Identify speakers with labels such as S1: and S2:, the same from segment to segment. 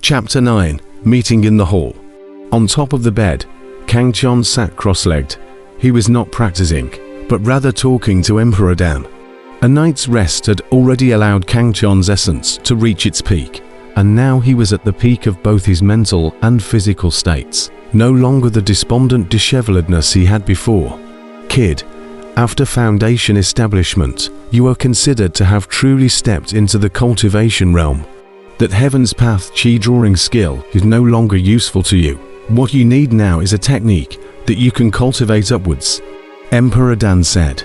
S1: Chapter 9. Meeting in the Hall. On top of the bed, Kang Chon sat cross-legged. He was not practicing, but rather talking to Emperor Dan. A night's rest had already allowed Kang Chon's essence to reach its peak, and now he was at the peak of both his mental and physical states. No longer the despondent disheveledness he had before. Kid, after foundation establishment, you are considered to have truly stepped into the cultivation realm. That Heaven's Path chi drawing skill is no longer useful to you. What you need now is a technique that you can cultivate upwards, Emperor Dan said.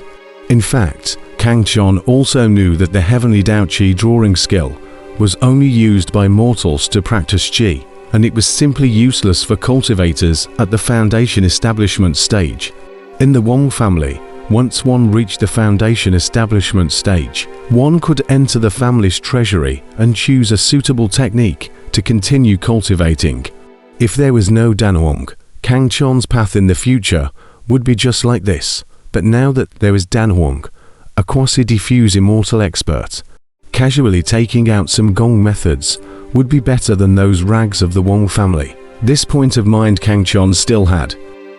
S1: In fact, Kang Chon also knew that the Heavenly Dao Chi drawing skill was only used by mortals to practice Chi, and it was simply useless for cultivators at the foundation establishment stage. In the Wong family, once one reached the foundation establishment stage, one could enter the family's treasury and choose a suitable technique to continue cultivating. If there was no Danhuang, Kang Chon's path in the future would be just like this. But now that there is Danhuang, a quasi-diffuse immortal expert, casually taking out some gong methods would be better than those rags of the Wong family. This point of mind Kang Chon still had.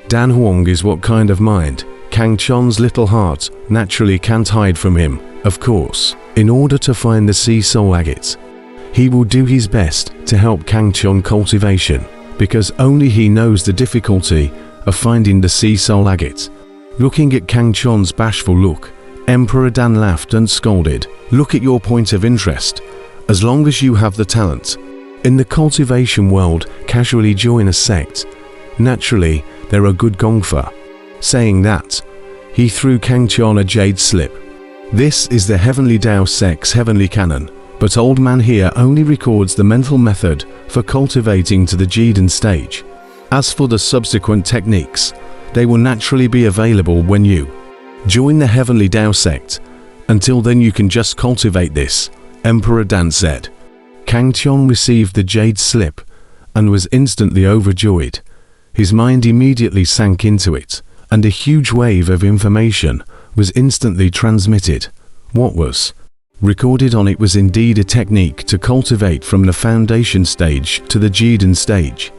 S1: Danhuang is what kind of mind Kang Chon's little heart naturally can't hide from him, of course. In order to find the sea soul agate, he will do his best to help Kang Chon cultivation, because only he knows the difficulty of finding the sea soul agate. Looking at Kang Chon's bashful look, Emperor Dan laughed and scolded. Look at your point of interest. As long as you have the talent in the cultivation world, casually join a sect. Naturally, they're a good gongfa. Saying that, he threw Kang Chon a jade slip. This is the Heavenly Dao Sect's heavenly canon, but old man here only records the mental method for cultivating to the Jiden stage. As for the subsequent techniques, they will naturally be available when you join the Heavenly Dao Sect. Until then you can just cultivate this, Emperor Dan said. Kang Chon received the jade slip and was instantly overjoyed. His mind immediately sank into it, and a huge wave of information was instantly transmitted. What was recorded on it was indeed a technique to cultivate from the foundation stage to the Jiden stage.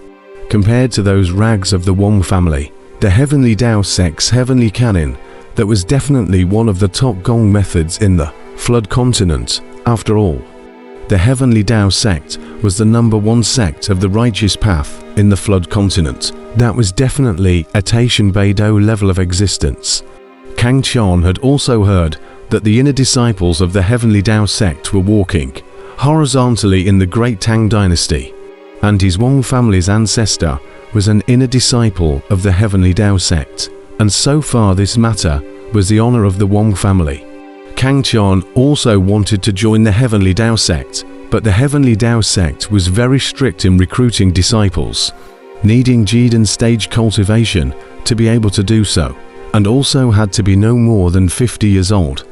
S1: Compared to those rags of the Wong family, the Heavenly Dao Sect's heavenly canon, that was definitely one of the top gong methods in the Flood continent. After all, the Heavenly Dao Sect was the #1 sect of the righteous path in the Flood continent. That was definitely a Taishan Beidou level of existence. Kang Chon had also heard that the inner disciples of the Heavenly Dao Sect were walking horizontally in the Great Tang Dynasty, and his Wong family's ancestor was an inner disciple of the Heavenly Dao Sect, and so far this matter was the honor of the Wong family. Kang Chon also wanted to join the Heavenly Dao Sect, but the Heavenly Dao Sect was very strict in recruiting disciples, needing Jiden stage cultivation to be able to do so, and also had to be no more than 50 years old.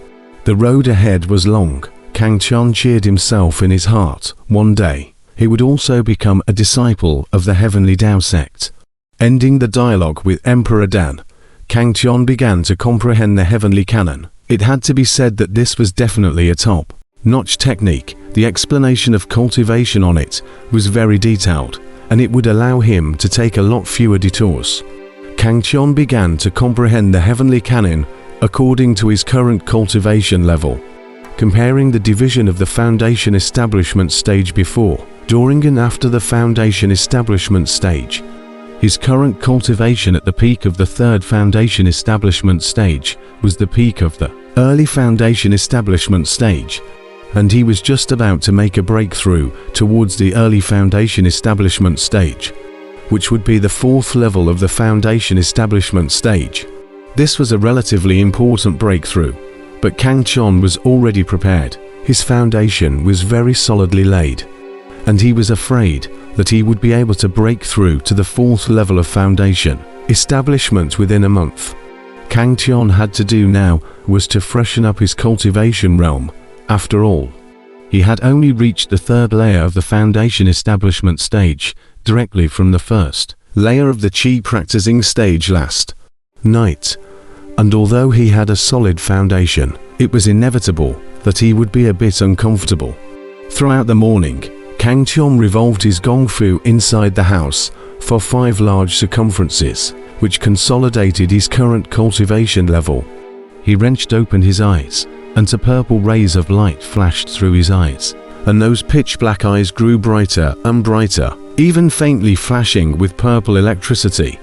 S1: The road ahead was long. Kang Chon cheered himself in his heart. One day, he would also become a disciple of the Heavenly Dao Sect. Ending the dialogue with Emperor Dan, Kang Chon began to comprehend the heavenly canon. It had to be said that this was definitely a top-notch technique. The explanation of cultivation on it was very detailed, and it would allow him to take a lot fewer detours. Kang Chon began to comprehend the heavenly canon according to his current cultivation level, comparing the division of the foundation establishment stage before, during and after the foundation establishment stage. His current cultivation at the peak of the third foundation establishment stage was the peak of the early foundation establishment stage, and he was just about to make a breakthrough towards the early foundation establishment stage, which would be the fourth level of the foundation establishment stage. This was a relatively important breakthrough, but Kang Chon was already prepared. His foundation was very solidly laid, and he was afraid that he would be able to break through to the fourth level of foundation establishment within a month. Kang Chon had to do now was to freshen up his cultivation realm. After all, he had only reached the third layer of the foundation establishment stage directly from the first layer of the Qi practicing stage last night, and although he had a solid foundation, it was inevitable that he would be a bit uncomfortable. Throughout the morning, Kang Chon revolved his gong fu inside the house for 5 large circumferences, which consolidated his current cultivation level. He wrenched open his eyes, and purple rays of light flashed through his eyes, and those pitch-black eyes grew brighter and brighter, even faintly flashing with purple electricity.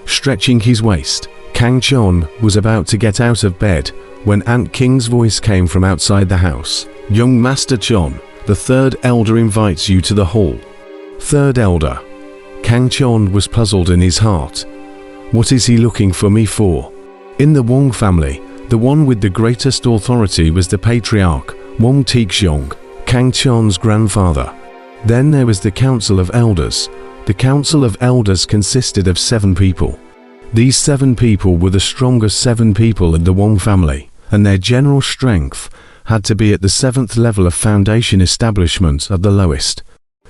S1: Stretching his waist, Kang Chon was about to get out of bed when Ant King's voice came from outside the house. "Young Master Chon, the third elder invites you to the hall." Third elder. Kang Chon was puzzled in his heart. What is he looking for me for? In the Wong family, the one with the greatest authority was the patriarch, Wong Tixiong, Kang Chon's grandfather. Then there was the Council of Elders. The Council of Elders consisted of 7 people. These 7 people were the strongest 7 people in the Wong family, and their general strength had to be at the 7th level of foundation establishment at the lowest.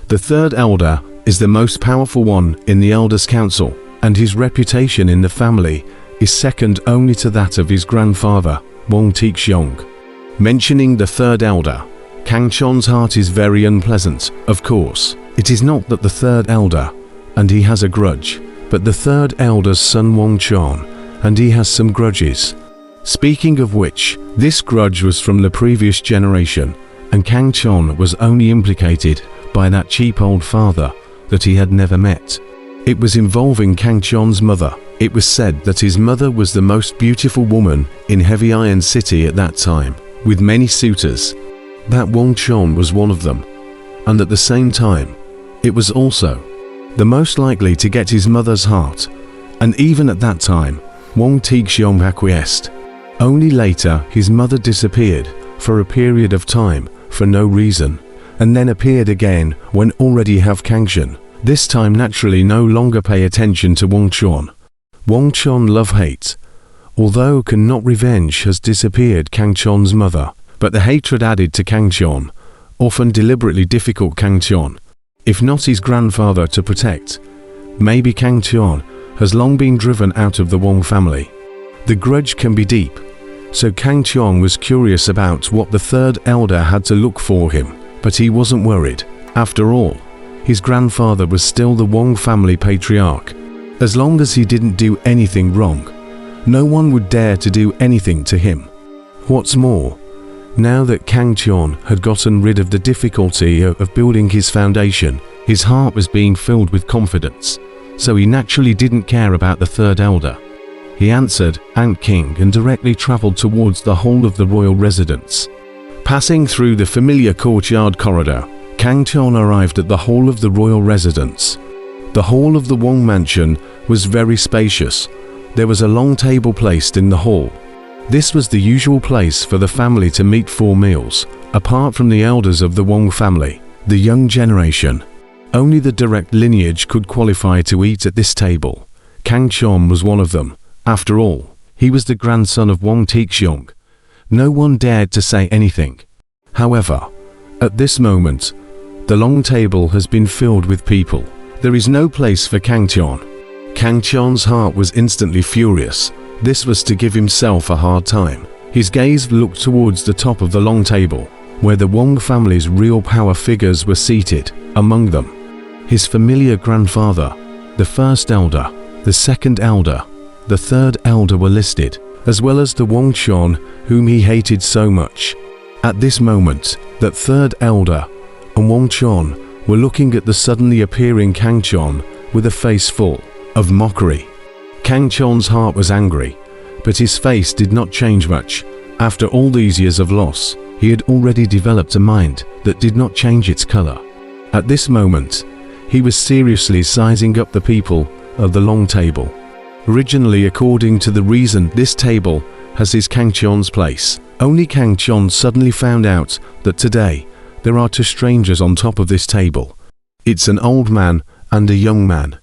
S1: The third elder is the most powerful one in the Elders Council, and his reputation in the family is second only to that of his grandfather, Wong Tixiong. Mentioning the third elder, Kang Chon's heart is very unpleasant, of course. It is not that the third elder, and he has a grudge, but the third elder's son Wong Chon, and he has some grudges. Speaking of which, this grudge was from the previous generation, and Kang Chon was only implicated by that cheap old father that he had never met. It was involving Kang Chon's mother. It was said that his mother was the most beautiful woman in Heavy Iron City at that time, with many suitors. That Wong Chon was one of them, and at the same time, it was also the most likely to get his mother's heart, and even at that time, Wong Tixiong acquiesced. Only later his mother disappeared for a period of time for no reason, and then appeared again when already have Kang Chon. This time naturally no longer pay attention to Wong Chon. Wong Chon love-hate. Although cannot revenge has disappeared Kang Chon's mother, but the hatred added to Kang Chon, often deliberately difficult Kang Chon, if not his grandfather to protect. Maybe Kang Chon has long been driven out of the Wong family. The grudge can be deep, so Kang Chon was curious about what the third elder had to look for him, but he wasn't worried. After all, his grandfather was still the Wong family patriarch. As long as he didn't do anything wrong, no one would dare to do anything to him. What's more, now that Kang Chon had gotten rid of the difficulty of building his foundation, his heart was being filled with confidence, so he naturally didn't care about the third elder. He answered Ant King and directly traveled towards the hall of the royal residence. Passing through the familiar courtyard corridor, Kang Chon arrived at the hall of the royal residence. The hall of the Wong mansion was very spacious. There was a long table placed in the hall. This was the usual place for the family to meet for meals. Apart from the elders of the Wong family, the young generation, only the direct lineage could qualify to eat at this table. Kang Chon was one of them. After all, he was the grandson of Wong Tixiong. No one dared to say anything. However, at this moment, the long table has been filled with people. There is no place for Kang Chon. Kang Chon's heart was instantly furious. This was to give himself a hard time. His gaze looked towards the top of the long table, where the Wong family's real power figures were seated. Among them, his familiar grandfather, the first elder, the second elder, the third elder were listed, as well as the Wong Chon whom he hated so much. At this moment, that third elder and Wong Chon were looking at the suddenly appearing Kang Chon with a face full of mockery. Kang Chon's heart was angry, but his face did not change much. After all these years of loss, he had already developed a mind that did not change its color. At this moment, he was seriously sizing up the people of the long table. Originally, according to the reason this table has his Kang Chon's place, only Kang Chon suddenly found out that today there are 2 strangers on top of this table. It's an old man and a young man,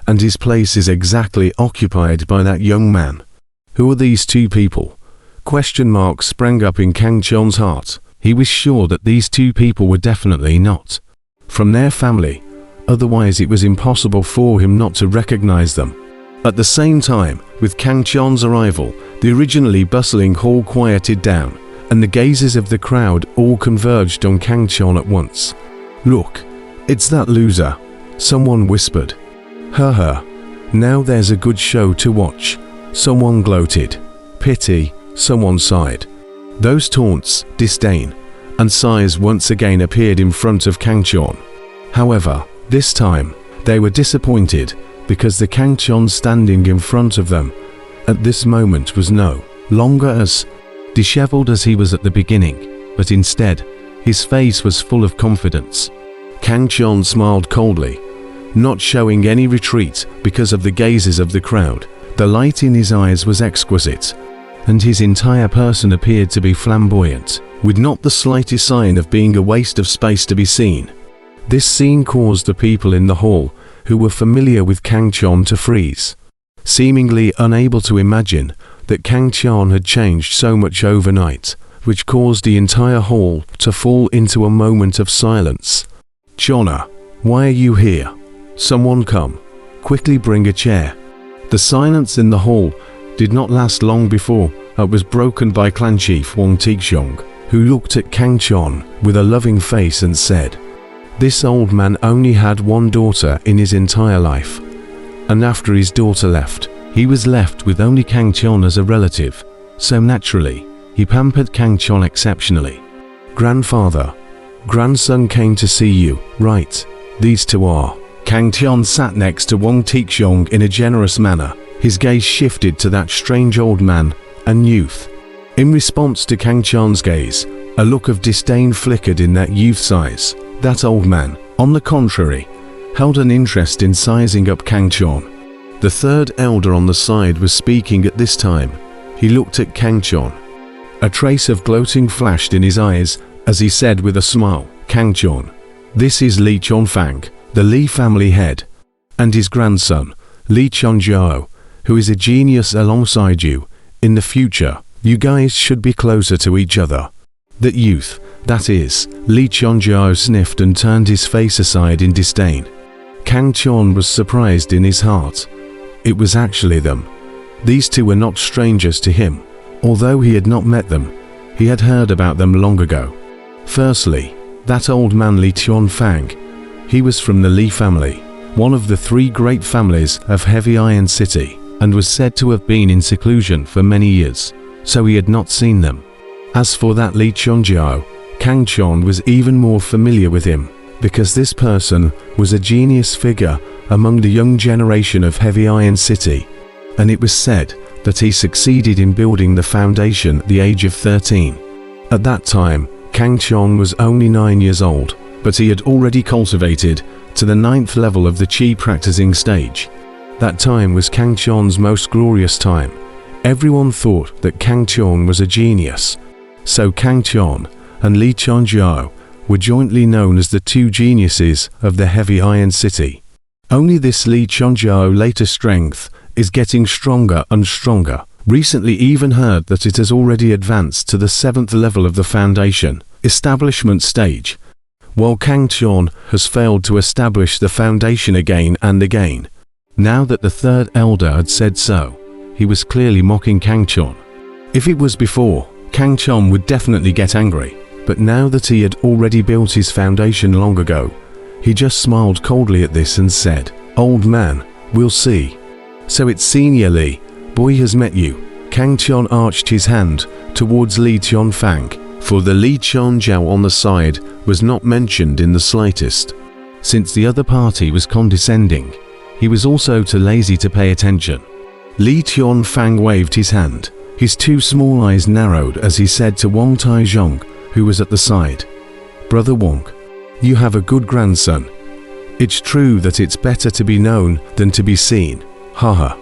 S1: and his place is exactly occupied by that young man. Who are these 2 people? Question marks sprang up in Kang Chon's heart. He was sure that these 2 people were definitely not from their family, otherwise it was impossible for him not to recognize them. At the same time, with Kang Chon's arrival, the originally bustling hall quieted down, and the gazes of the crowd all converged on Kang Chon at once. Look, "It's that loser," someone whispered. "Haha, now there's a good show to watch," someone gloated. "Pity," someone sighed. Those taunts, disdain, and sighs once again appeared in front of Kangchon. However, this time, they were disappointed because the Kangchon standing in front of them at this moment was no longer as disheveled as he was at the beginning, but instead, his face was full of confidence. Kangchon smiled coldly, not showing any retreat because of the gazes of the crowd. The light in his eyes was exquisite, and his entire person appeared to be flamboyant, with not the slightest sign of being a waste of space to be seen. This scene caused the people in the hall, who were familiar with Kangchon, to freeze, seemingly unable to imagine that Kangchon had changed so much overnight, which caused the entire hall to fall into a moment of silence. "Chona, why are you here? Someone come. Quickly bring a chair." The silence in the hall did not last long before it was broken by Clan Chief Wang Tixiong, who looked at Kangchon with a loving face and said, "This old man only had one daughter in his entire life, and after his daughter left, he was left with only Kangchon as a relative, so naturally, he pampered Kangchon exceptionally. Grandfather, grandson came to see you, right? These two are." Kangchon sat next to Wang Tixiong in a generous manner. His gaze shifted to that strange old man and youth. In response to Kangchon's gaze, a look of disdain flickered in that youth's eyes. That old man, on the contrary, held an interest in sizing up Kangchon. The third elder on the side was speaking at this time. He looked at Kangchon. A trace of gloating flashed in his eyes as he said with a smile, "Kangchon, this is Li Chonfang, the Li family head, and his grandson, Li Chonjiao, who is a genius alongside you. In the future, you guys should be closer to each other." That youth, that is, Li Chonjiao, sniffed and turned his face aside in disdain. Kangchon was surprised in his heart. It was actually them. These two were not strangers to him. Although he had not met them, he had heard about them long ago. Firstly, that old man Li Chonfang. He was from the Li family, one of the three great families of Heavy Iron City, and was said to have been in seclusion for many years, so he had not seen them. As for that Li Chonjiao, Kangchon was even more familiar with him, because this person was a genius figure among the young generation of Heavy Iron City, and it was said that he succeeded in building the foundation at the age of 13. At that time, Kangchon was only 9 years old, but he had already cultivated to the 9th level of the Qi practicing stage. That time was Kangchon's most glorious time. Everyone thought that Kangchon was a genius, so Kangchon and Li Chonjiao were jointly known as the two geniuses of the Heavy Iron City. Only this Li Chonjiao later strength is getting stronger and stronger. Recently even heard that it has already advanced to the 7th level of the foundation establishment stage, while Kangchon has failed to establish the foundation again and again. Now that the third elder had said so, he was clearly mocking Kangchon. If it was before, Kangchon would definitely get angry, but now that he had already built his foundation long ago, he just smiled coldly at this and said, "Old man, we'll see. So it's Senior Li, boy has met you." Kangchon arched his hand towards Li Chonfang, for the Li Chonjiao on the side was not mentioned in the slightest. Since the other party was condescending, he was also too lazy to pay attention. Li Chonfang waved his hand. His two small eyes narrowed as he said to Wang Taizhong, who was at the side, "Brother Wang, you have a good grandson. It's true that it's better to be known than to be seen. Haha."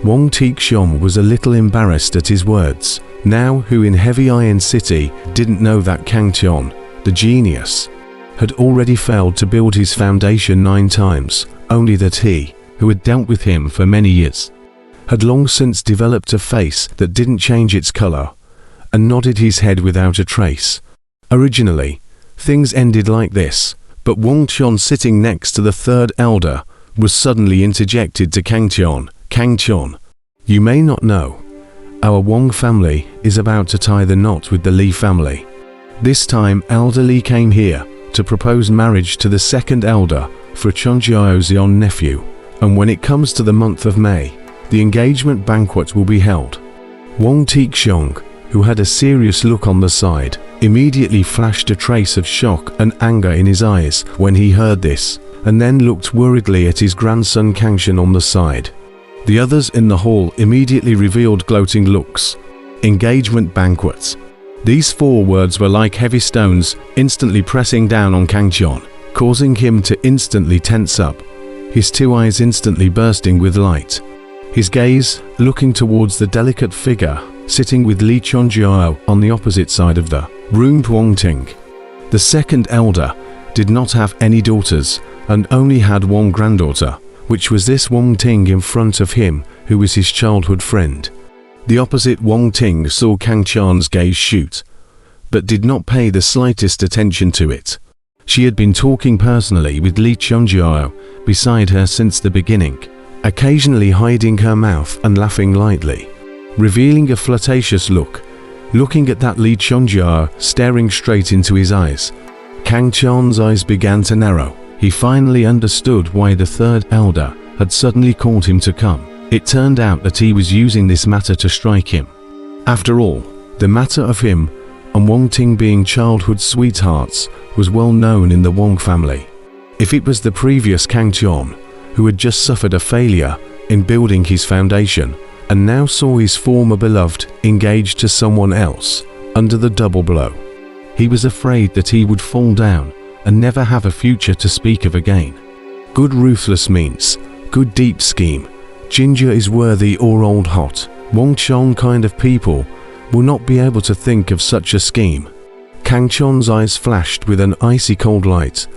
S1: Wang Tixiong was a little embarrassed at his words, now who in Heavy Iron City didn't know that Kangchon, the genius, had already failed to build his foundation 9 times, only that he, who had dealt with him for many years, had long since developed a face that didn't change its color, and nodded his head without a trace. Originally, things ended like this, but Wang Chon sitting next to the third elder was suddenly interjected to Kangchon. "Kangchon, you may not know, our Wang family is about to tie the knot with the Li family." This time Elder Li came here to propose marriage to the second elder for Chunjiao's young nephew, and when it comes to the month of May, the engagement banquet will be held. Wang Tixiong, who had a serious look on the side, immediately flashed a trace of shock and anger in his eyes when he heard this, and then looked worriedly at his grandson Kangxian on the side. The others in the hall immediately revealed gloating looks. Engagement banquets. These 4 words were like heavy stones instantly pressing down on Kangxian, causing him to instantly tense up, his 2 eyes instantly bursting with light. His gaze looking towards the delicate figure sitting with Li Chunjiao on the opposite side of the room. Wang Ting, the second elder, did not have any daughters and only had one granddaughter, which was this Wang Ting in front of him, who was his childhood friend. The opposite Wang Ting saw Kangxian's gaze shoot, but did not pay the slightest attention to it. She had been talking personally with Li Chunjiao beside her since the beginning, occasionally hiding her mouth and laughing lightly, revealing a flirtatious look. Looking at that Li Chunjiao staring straight into his eyes, Kangxian's eyes began to narrow. He finally understood why the third elder had suddenly called him to come. It turned out that he was using this matter to strike him. After all, the matter of him and Wang Ting being childhood sweethearts was well known in the Wang family. If it was the previous Kangxian, who had just suffered a failure in building his foundation, and now saw his former beloved engaged to someone else under the double blow, he was afraid that he would fall down and never have a future to speak of again. Good ruthless means good deep scheme. Ginger is worthy or old hot. Wang Chong kind of people will not be able to think of such a scheme. Kangxian's eyes flashed with an icy cold light.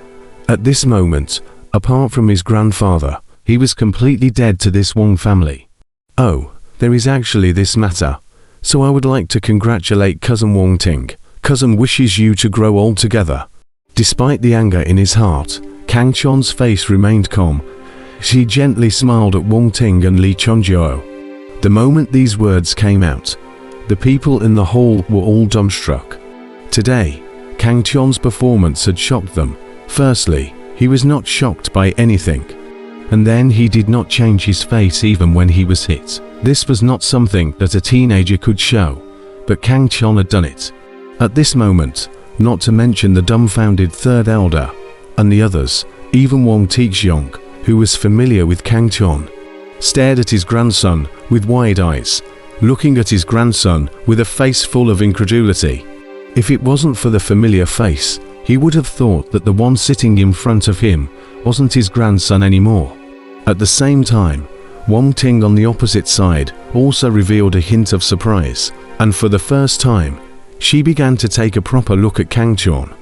S1: At this moment, apart from his grandfather, he was completely dead to this Wang family. Oh, there is actually this matter. So I would like to congratulate cousin Wang Ting. Cousin wishes you to grow old together. Despite the anger in his heart, Kangxian's face remained calm. She gently smiled at Wang Ting and Li Chunjiao. The moment these words came out, the people in the hall were all dumbstruck. Today, Kangxian's performance had shocked them. Firstly, he was not shocked by anything. And then he did not change his face even when he was hit. This was not something that a teenager could show, but Kangxian had done it. At this moment, not to mention the dumbfounded third elder, and the others, even Wang Tixiong, who was familiar with Kangxian, stared at his grandson with wide eyes, looking at his grandson with a face full of incredulity. If it wasn't for the familiar face, he would have thought that the one sitting in front of him wasn't his grandson anymore. At the same time, Wang Ting on the opposite side also revealed a hint of surprise, and for the first time, she began to take a proper look at Kangxian.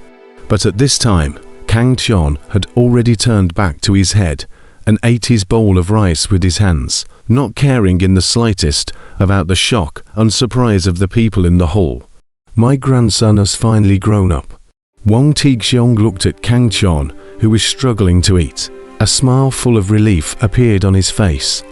S1: But at this time, Kangxian had already turned back to his head and ate his bowl of rice with his hands, not caring in the slightest about the shock and surprise of the people in the hall. My grandson has finally grown up. Wang Tixiong looked at Kangxian, who was struggling to eat. A smile full of relief appeared on his face.